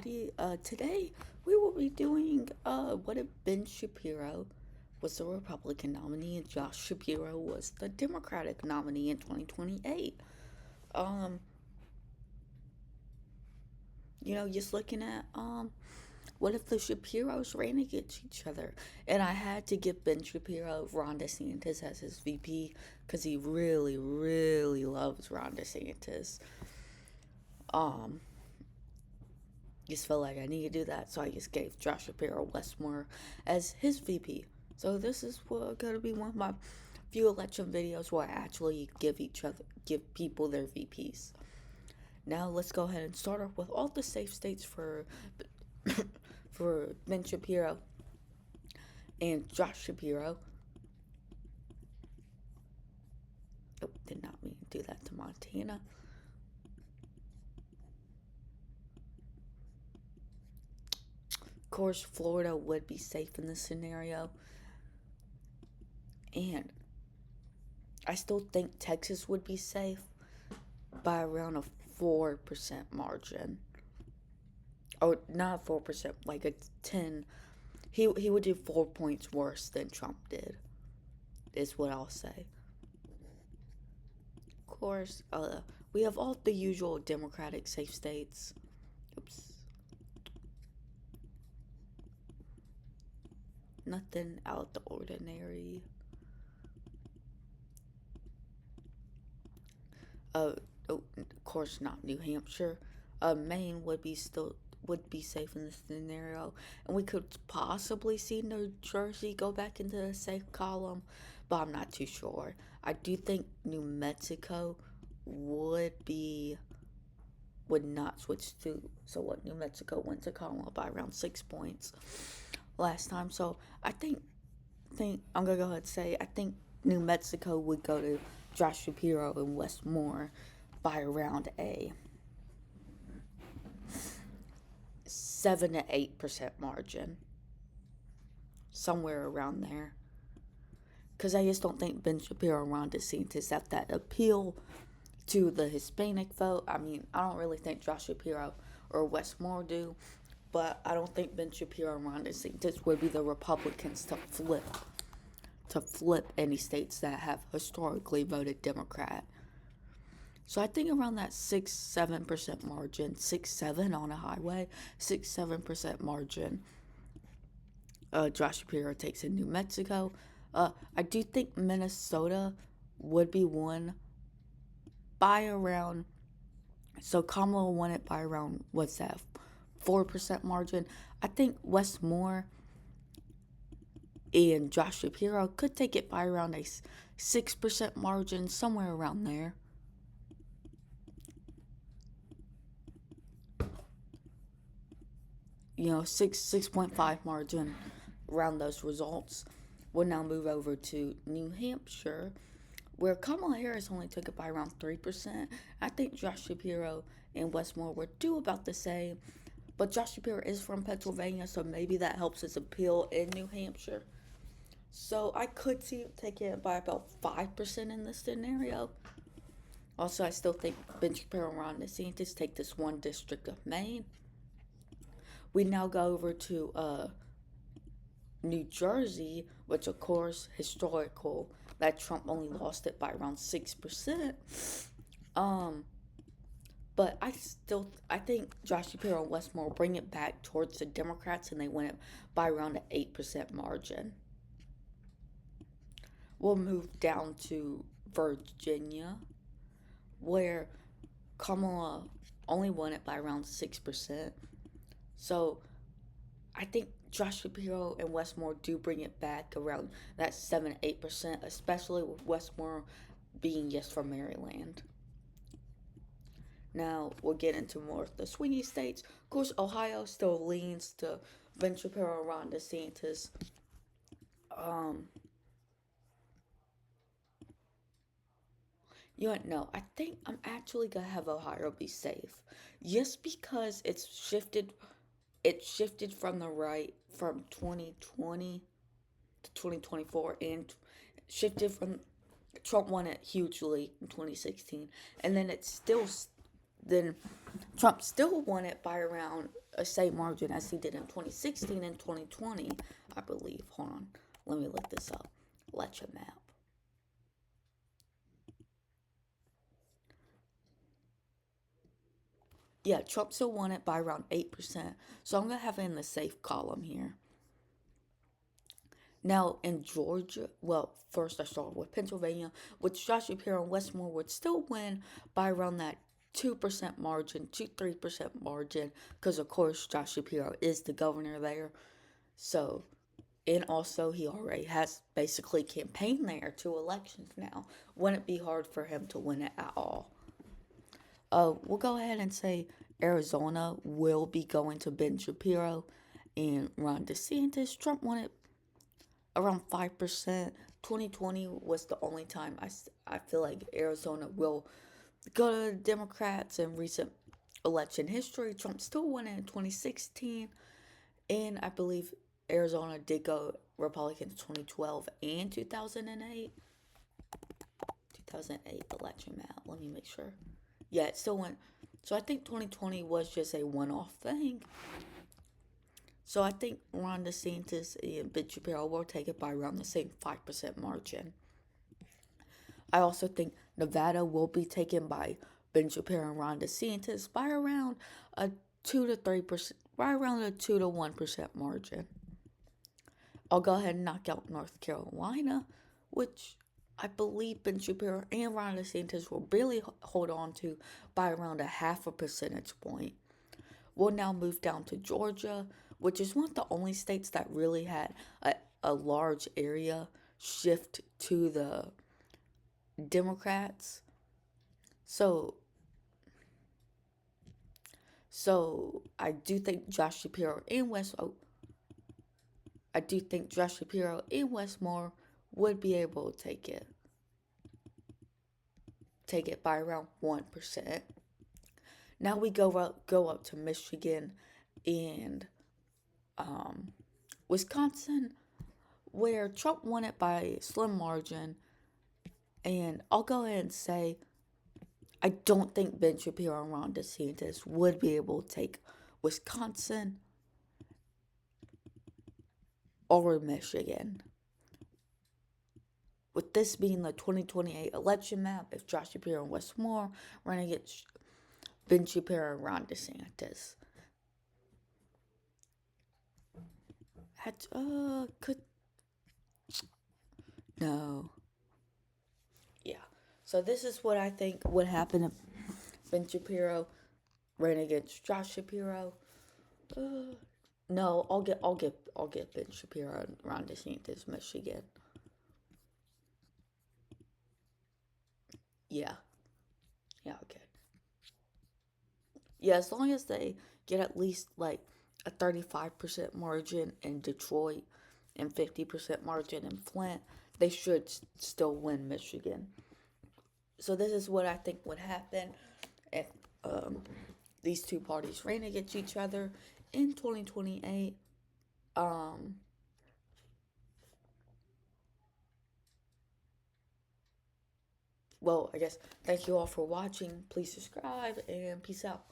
Today we will be doing what if Ben Shapiro was the Republican nominee and Josh Shapiro was the Democratic nominee in 2028. Um, just looking at what if the Shapiros ran against each other? And I had to give Ben Shapiro Ron DeSantis as his VP because he really, really loves Ron DeSantis. Um, just felt like I need to do that, so I just gave Josh Shapiro Westmore as his VP. So this is gonna be one of my few election videos where I actually give people their VPs. Now let's go ahead and start off with all the safe states for for Ben Shapiro and Josh Shapiro. Oh, did not mean to do that to Montana. Of course, Florida would be safe in this scenario, and I still think Texas would be safe by around a 4% margin. Oh, not 4%, like a 10. He would do 4 points worse than Trump did, is what I'll say. Of course, we have all the usual Democratic safe states. Oops. Nothing out of the ordinary. Uh, oh, of course not New Hampshire. Maine would be safe in this scenario, and we could possibly see New Jersey go back into the safe column, but I'm not too sure. I do think New Mexico would not switch to so what New Mexico went to column by around 6 points last time. So I think I'm gonna go ahead and say I think New Mexico would go to Josh Shapiro and Westmore by around a 7 to 8% margin, somewhere around there. Because I just don't think Ben Shapiro and Ron DeSantis have that appeal to the Hispanic vote. I mean, I don't really think Josh Shapiro or Westmore do, but I don't think Ben Shapiro and Ron DeSantis would be the Republicans to flip any states that have historically voted Democrat. So I think around that 6-7% margin, 6-7 on a highway, 6-7% margin. Josh Shapiro takes in New Mexico. I do think Minnesota would be won by around. So Kamala won it by around, what's that, 4% margin. I think Westmore and Josh Shapiro could take it by around a 6% margin, somewhere around there. You know, 6.5 margin around those results. We'll now move over to New Hampshire, where Kamala Harris only took it by around 3%. I think Josh Shapiro and Westmore would do about the same, but Josh Shapiro is from Pennsylvania, so maybe that helps his appeal in New Hampshire. So I could see him taking it by about 5% in this scenario. Also, I still think Ben Shapiro and Ron DeSantis take this one district of Maine. We now go over to New Jersey, which of course historical that Trump only lost it by around 6%. Um, but I think Josh Shapiro and Westmore bring it back towards the Democrats and they win it by around an 8% margin. We'll move down to Virginia, where Kamala only won it by around 6%. So I think Josh Shapiro and Westmore do bring it back around that 7-8%, especially with Westmore being yes from Maryland. Now we'll get into more of the swingy states. Of course, Ohio still leans to Ben Shapiro and Ron DeSantis. Um, no, I think I'm actually gonna have Ohio be safe, just because it shifted from the right from 2020 to 2024 and shifted from Trump won it hugely in 2016 and then it's still then Trump still won it by around a same margin as he did in 2016 and 2020, I believe. Hold on, let me look this up. Election map. Yeah, Trump still won it by around 8%. So I'm going to have it in the safe column here. Now, in Georgia, well, first I started with Pennsylvania, which Josh Shapiro and Westmore would still win by around that 2% margin, 3% margin, because of course Josh Shapiro is the governor there. So, and also he already has basically campaigned there 2 elections now. Wouldn't it be hard for him to win it at all? We'll go ahead and say Arizona will be going to Ben Shapiro and Ron DeSantis. Trump won it around 5%. 2020 was the only time I feel like Arizona will go to the Democrats in recent election history. Trump still won it in 2016, and I believe Arizona did go Republicans 2012 and 2008. 2008 election map. Let me make sure. Yeah, it still went. So I think 2020 was just a one-off thing. So I think Ron DeSantis and Ben Shapiro will take it by around the same 5% margin. I also think Nevada will be taken by Ben Shapiro and Ron DeSantis by around a 2 to 3%, by around a 2 to 1% margin. I'll go ahead and knock out North Carolina, which I believe Ben Shapiro and Ron DeSantis will barely hold on to by around a half a percentage point. We'll now move down to Georgia, which is one of the only states that really had a large area shift to the Democrats. So I do think Josh Shapiro and I do think Josh Shapiro and Westmore would be able to take it by around 1%. Now we go up to Michigan and Wisconsin, where Trump won it by a slim margin. And I'll go ahead and say I don't think Ben Shapiro and Ron DeSantis would be able to take Wisconsin or Michigan. With this being the 2028 election map, if Josh Shapiro and Westmore run against Ben Shapiro and Ron DeSantis, no. Yeah. So this is what I think would happen if Ben Shapiro ran against Josh Shapiro. No, I'll get Ben Shapiro and Ron DeSantis, Michigan. Yeah. Yeah, okay. Yeah, as long as they get at least like a 35% margin in Detroit and 50% margin in Flint, they should still win Michigan. So this is what I think would happen if these two parties ran against each other in 2028. Well, I guess thank you all for watching. Please subscribe and peace out.